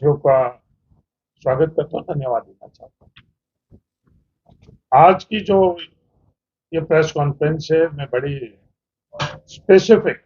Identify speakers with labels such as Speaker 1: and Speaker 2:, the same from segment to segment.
Speaker 1: साथियों का स्वागत करता हूँ, धन्यवाद देना चाहता हूँ। आज की जो ये प्रेस कॉन्फ्रेंस है, मैं बड़ी स्पेसिफिक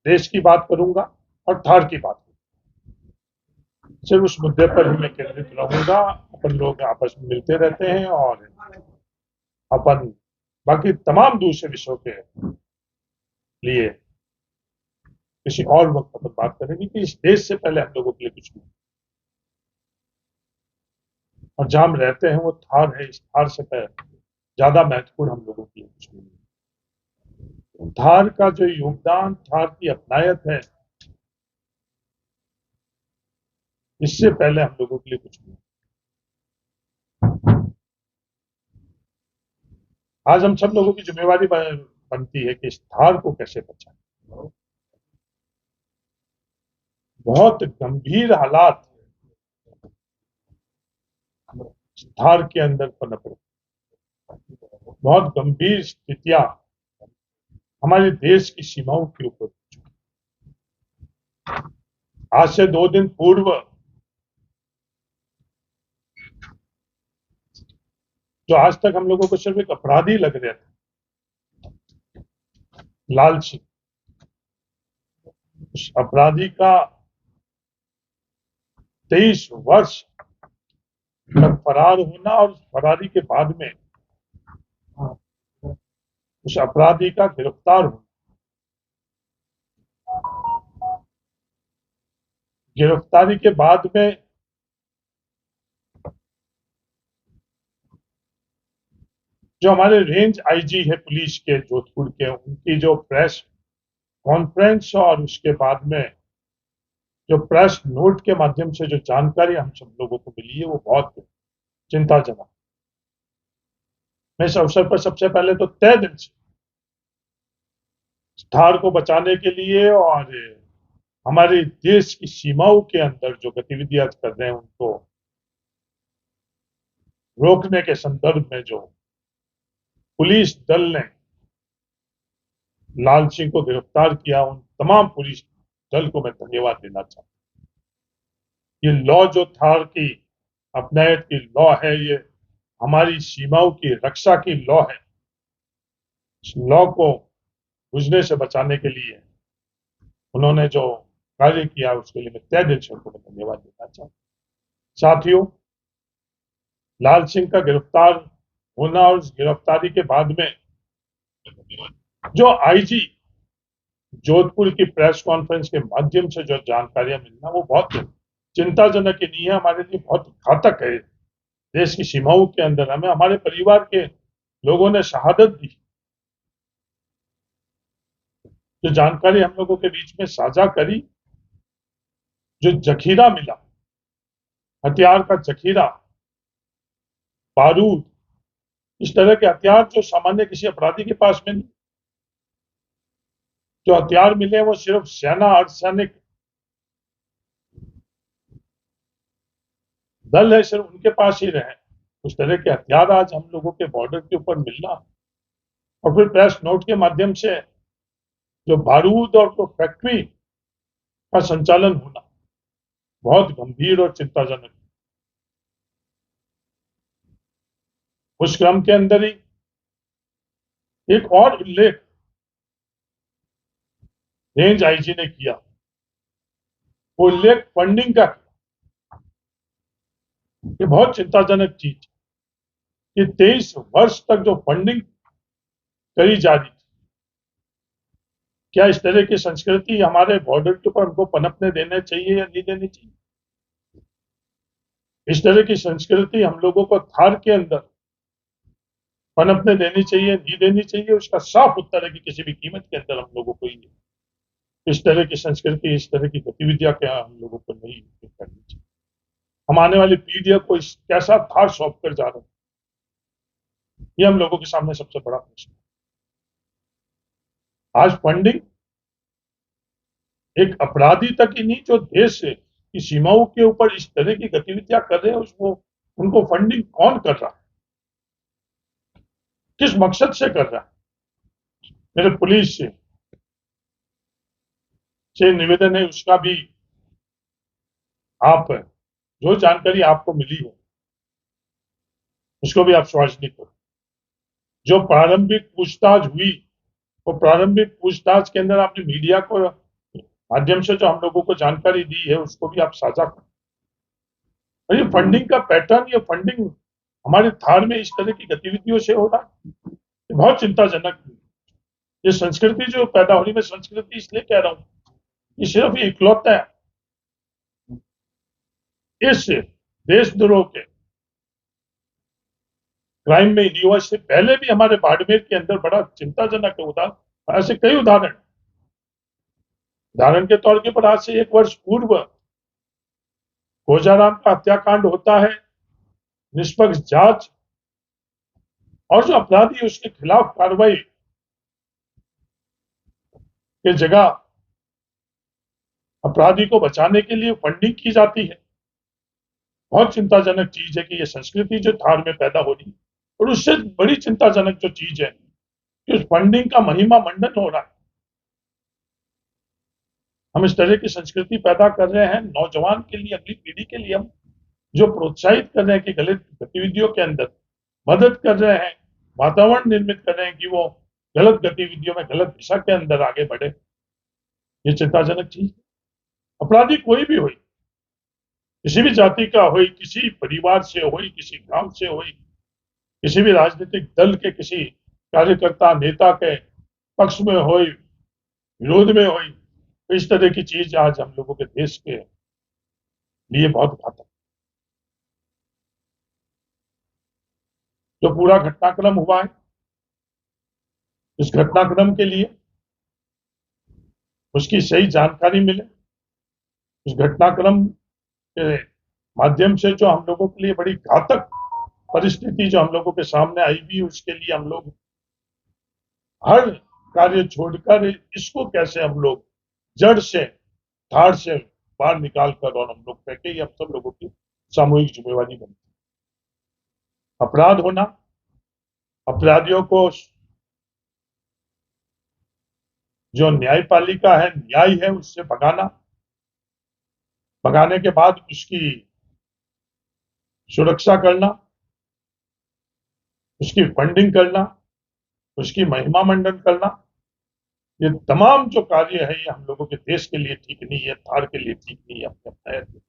Speaker 1: देश की बात करूंगा और थार की बात करूंगा। सिर्फ उस मुद्दे पर ही मैं केंद्रित रहूंगा। अपन लोग आपस में मिलते रहते हैं और अपन बाकी तमाम दूसरे विषयों के लिए किसी और वक्त अपन बात करेंगे कि इस देश से पहले हम लोगों के लिए कुछ नहीं, और जहां हम रहते हैं वो थार है। इस थार से पहले ज्यादा महत्वपूर्ण हम लोगों के लिए कुछ नहीं है। थार का जो योगदान, थार की अपनायत है, इससे पहले हम लोगों के लिए कुछ नहीं। आज हम सब लोगों की जिम्मेवारी बनती है कि इस थार को कैसे बचाएं। बहुत गंभीर हालात धार के अंदर पनप रहे, बहुत गंभीर स्थितियां हमारे देश की सीमाओं के ऊपर। आज से 2 दिन पूर्व जो आज तक हम लोगों को सिर्फ एक अपराधी लग रहे थे, लाल सिंह, उस अपराधी का 23 वर्ष तक फरार होना और उस फरारी के बाद में उस अपराधी का गिरफ्तार होना, गिरफ्तारी के बाद में जो हमारे रेंज आईजी है पुलिस के जोधपुर के, उनकी जो प्रेस कॉन्फ्रेंस और उसके बाद में जो प्रेस नोट के माध्यम से जो जानकारी हम सब लोगों को मिली है, वो बहुत चिंताजनक। मैं इस अवसर पर सबसे पहले तो तय दिल से धार को बचाने के लिए और हमारे देश की सीमाओं के अंदर जो गतिविधियां कर रहे हैं उनको रोकने के संदर्भ में जो पुलिस दल ने लाल सिंह को गिरफ्तार किया, उन तमाम पुलिस दल को मैं धन्यवाद देना चाहता हूँ। ये लॉ जो थार की अपनायत की लॉ है, ये हमारी सीमाओं की रक्षा की लॉ है। इस लॉ को बुझने से बचाने के लिए उन्होंने जो कार्य किया, उसके लिए मैं तय दिल से उनको धन्यवाद देना चाहता हूँ। साथियों, लाल सिंह का गिरफ्तार होना और उस गिरफ्तारी के बाद में जो आईजी जोधपुर की प्रेस कॉन्फ्रेंस के माध्यम से जो जानकारियां मिलना, वो बहुत चिंताजनक ही नहीं है, हमारे लिए बहुत घातक है। देश की सीमाओं के अंदर हमें हमारे परिवार के लोगों ने शहादत दी। जो जानकारी हम लोगों के बीच में साझा करी, जो जखीरा मिला, हथियार का जखीरा, बारूद, इस तरह के हथियार जो सामान्य किसी अपराधी के पास में नहीं। जो हथियार मिले वो सिर्फ सेना, अर्धसैनिक दल है, सिर्फ उनके पास ही रहे। उस तरह के हथियार आज हम लोगों के बॉर्डर के ऊपर मिलना और फिर प्रेस नोट के माध्यम से जो बारूद और जो फैक्ट्री का संचालन होना, बहुत गंभीर और चिंताजनक। उस क्रम के अंदर ही एक और उल्लेख रेंज आईजी ने किया, वो उल्लेख फंडिंग का किया। ये बहुत चिंताजनक चीज कि 23 वर्ष तक जो फंडिंग करी जा रही थी, क्या इस तरह की संस्कृति हमारे बॉर्डर के ऊपर हमको पनपने देना चाहिए या नहीं देनी चाहिए? इस तरह की संस्कृति हम लोगों को थार के अंदर पनपने देनी चाहिए, नहीं देनी चाहिए? उसका साफ उत्तर है कि किसी भी कीमत के अंदर हम लोगों को इस तरह की संस्कृति, इस तरह की गतिविधियां क्या हम लोगों को नहीं करनी चाहिए। हम आने वाली पीढ़ियों को इस कैसा थार सौंप कर जा रहे हैं, ये हम लोगों के सामने सबसे बड़ा प्रश्न है। आज फंडिंग एक अपराधी तक ही नहीं, जो देश की सीमाओं के ऊपर इस तरह की गतिविधियां कर रहे हैं, उसको उनको फंडिंग कौन कर रहा है, किस मकसद से कर रहा है? मेरे पुलिस से निवेदन है, उसका भी आप जो जानकारी आपको मिली है उसको भी आप सार्वजनिक करो। जो प्रारंभिक पूछताछ हुई, वो प्रारंभिक पूछताछ के अंदर आपने मीडिया को माध्यम से जो हम लोगों को जानकारी दी है उसको भी आप साझा करो। और ये फंडिंग का पैटर्न, ये फंडिंग हमारे थार में इस तरह की गतिविधियों से हो रहा है, ये बहुत चिंताजनक है। ये संस्कृति जो पैदा हो रही है, मैं संस्कृति इसलिए कह रहा हूँ, ये सिर्फ ये इकलौता है इस देशद्रोह के क्राइम में युवा से पहले भी हमारे बाड़मेर के अंदर बड़ा चिंताजनक है उदाहरण, ऐसे कई उदाहरण। उदाहरण के तौर के पर आज से 1 वर्ष पूर्व खोजाराम का हत्याकांड होता है, निष्पक्ष जांच और जो अपराधी उसके खिलाफ कार्रवाई की जगह अपराधी को बचाने के लिए फंडिंग की जाती है। बहुत चिंताजनक चीज है कि ये संस्कृति जो थार में पैदा हो रही है, और उससे बड़ी चिंताजनक जो चीज है कि उस फंडिंग का महिमा मंडन हो रहा है। हम इस तरह की संस्कृति पैदा कर रहे हैं नौजवान के लिए, अगली पीढ़ी के लिए, हम जो प्रोत्साहित कर रहे हैं कि गलत गतिविधियों के अंदर मदद कर रहे हैं, वातावरण निर्मित कर रहे हैं कि वो गलत गतिविधियों में, गलत दिशा के अंदर आगे बढ़े। ये चिंताजनक चीज। अपराधी कोई भी हो, किसी भी जाति का हो, किसी परिवार से हो, किसी गांव से हो, किसी भी राजनीतिक दल के किसी कार्यकर्ता नेता के पक्ष में हो, विरोध में हो, इस तरह की चीज आज हम लोगों के देश के लिए बहुत घातक। जो पूरा घटनाक्रम हुआ है, इस घटनाक्रम के लिए उसकी सही जानकारी मिले, उस घटनाक्रम के माध्यम से जो हम लोगों के लिए बड़ी घातक परिस्थिति जो हम लोगों के सामने आई भी, उसके लिए हम लोग हर कार्य छोड़कर इसको कैसे हम लोग जड़ से, धार से बाहर निकाल कर और हम लोग फेंके, ये हम सब लोगों की सामूहिक जिम्मेवारी बनती है। अपराध होना, अपराधियों को जो न्यायपालिका है, न्याय है, उससे भगाना, भगाने के बाद उसकी सुरक्षा करना, उसकी फंडिंग करना, उसकी महिमा मंडन करना, ये तमाम जो कार्य है ये हम लोगों के देश के लिए ठीक नहीं है, थार के लिए ठीक नहीं है, अपने अपने।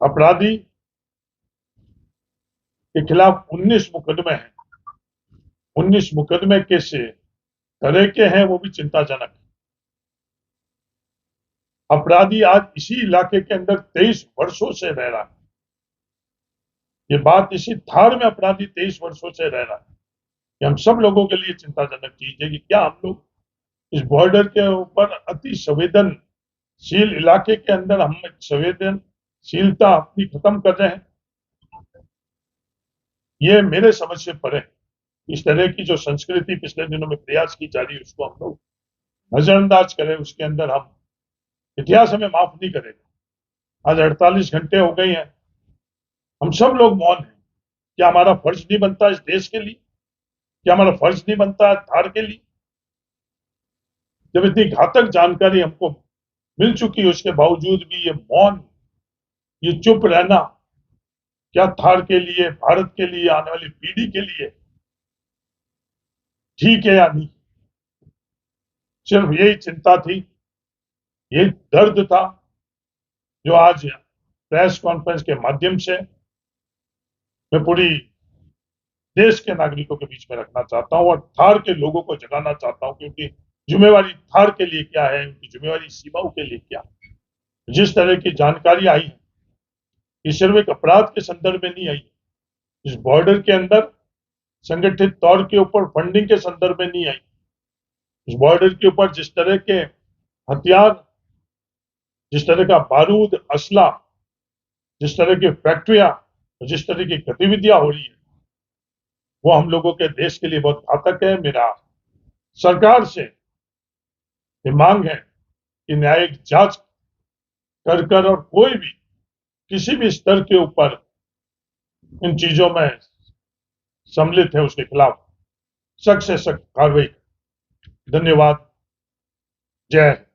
Speaker 1: अपराधी के खिलाफ 19 मुकदमे हैं। 19 मुकदमे किस तरह के हैं वो भी चिंताजनक है। अपराधी आज इसी इलाके के अंदर 23 वर्षों से रह रहा है। ये बात इसी थार में अपराधी 23 वर्षों से रह रहा है। ये हम सब लोगों के लिए चिंताजनक चीज है कि क्या हम लोग इस बॉर्डर के ऊपर अति संवेदनशील इलाके के अंदर हम संवेदनशीलता अपनी खत्म कर रहे हैं। ये मेरे समझ से परे। इस तरह की जो संस्कृति पिछले दिनों में प्रयास की जा रही है उसको हम लोग नजरअंदाज करें, उसके अंदर हम इतिहास हमें माफ नहीं करेगा। आज 48 घंटे हो गए हैं, हम सब लोग मौन हैं। क्या हमारा फर्ज नहीं बनता इस देश के लिए? क्या हमारा फर्ज नहीं बनता थार के लिए? जब इतनी घातक जानकारी हमको मिल चुकी है उसके बावजूद भी ये मौन, ये चुप रहना, क्या थार के लिए, भारत के लिए, आने वाली पीढ़ी के लिए ठीक है या नहीं? सिर्फ यही चिंता थी, यही दर्द था जो आज प्रेस कॉन्फ्रेंस के माध्यम से मैं पूरी देश के नागरिकों के बीच में रखना चाहता हूं और थार के लोगों को जगाना चाहता हूं, क्योंकि जिम्मेवारी थार के लिए क्या है, उनकी जिम्मेवारी सीमाओं के लिए क्या है। जिस तरह की जानकारी आई है ये सिर्फ एक अपराध के संदर्भ में नहीं आई, इस बॉर्डर के अंदर संगठित तौर के ऊपर फंडिंग के संदर्भ में नहीं आई। इस बॉर्डर के ऊपर जिस तरह के हथियार, जिस तरह का बारूद, असला, जिस तरह की फैक्ट्रियां, जिस तरह की गतिविधियां हो रही है, वो हम लोगों के देश के लिए बहुत घातक है। मेरा सरकार से ये मांग है कि न्यायिक जांच कर और कोई भी किसी भी स्तर के ऊपर इन चीजों में सम्मिलित है उसके खिलाफ सख्त से सख्त कार्रवाई। धन्यवाद। जय हिंद।